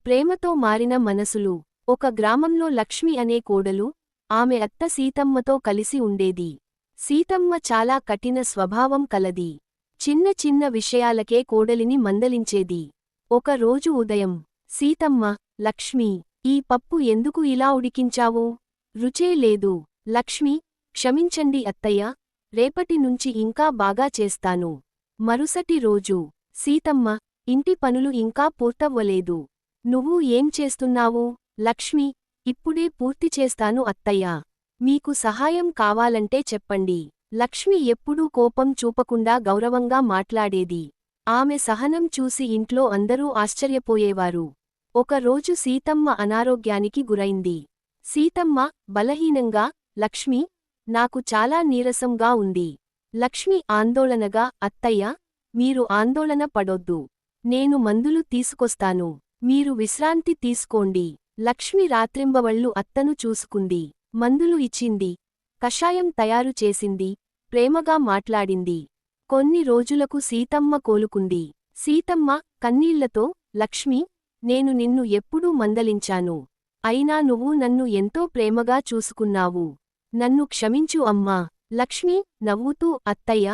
ప్రేమతో మారిన మనసులు. ఒక గ్రామంలో లక్ష్మి అనే కోడలు, ఆమె అత్త సీతమ్మతో కలిసి ఉండేది. సీతమ్మ చాలా కఠిన స్వభావం కలది. చిన్న చిన్న విషయాలకే కోడలిని మందలించేది. ఒక రోజు ఉదయం, సీతమ్మ, లక్ష్మీ, ఈ పప్పు ఎందుకు ఇలా ఉడికించావు? రుచే లేదు. లక్ష్మి, క్షమించండి అత్తయ్య, రేపటి నుంచి ఇంకా బాగా చేస్తాను. మరుసటి రోజు, సీతమ్మ, ఇంటి పనులు ఇంకా పూర్తవ్వలేదు. నువ్వు ఏం చేస్తున్నావు? లక్ష్మి, ఇప్పుడే పూర్తి చేస్తాను అత్తయ్యా. మీకు సహాయం కావాలంటే చెప్పండి. లక్ష్మి ఎప్పుడూ కోపం చూపకుండా గౌరవంగా మాట్లాడేది. ఆమె సహనం చూసి ఇంట్లో అందరూ ఆశ్చర్యపోయేవారు. ఒకరోజు సీతమ్మ అనారోగ్యానికి గురైంది. సీతమ్మ, బలహీనంగా, లక్ష్మీ, నాకు చాలా నీరసంగా ఉంది. లక్ష్మి ఆందోళనగా, అత్తయ్య, మీరు ఆందోళన పడొద్దు. నేను మందులు తీసుకొస్తాను. మీరు విశ్రాంతి తీసుకోండి. లక్ష్మి రాత్రింబవళ్ళు అత్తను చూసుకుంది. మందులు ఇచ్చింది. కషాయం తయారు చేసింది. ప్రేమగా మాట్లాడింది. కొన్ని రోజులకు సీతమ్మ కోలుకుంది. సీతమ్మ, కన్నీళ్లతో, లక్ష్మీ, నేను నిన్ను ఎప్పుడూ మందలించాను. అయినా నువ్వు నన్ను ఎంతో ప్రేమగా చూసుకున్నావు. నన్ను క్షమించు అమ్మా. లక్ష్మీ, నవ్వుతూ, అత్తయ్య,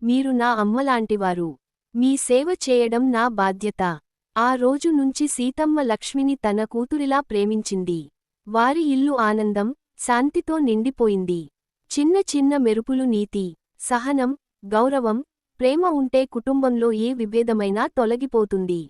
మీరు నా అమ్మలాంటివారు. మీ సేవ చేయడం నా బాధ్యత. ఆ రోజు నుంచి సీతమ్మ లక్ష్మిని తన కూతురిలా ప్రేమించింది. వారి ఇల్లు ఆనందం, శాంతితో నిండిపోయింది. చిన్న చిన్న మెరుపులు నీతి, సహనం, గౌరవం, ప్రేమ ఉంటే కుటుంబంలో ఏ విభేదమైనా తొలగిపోతుంది.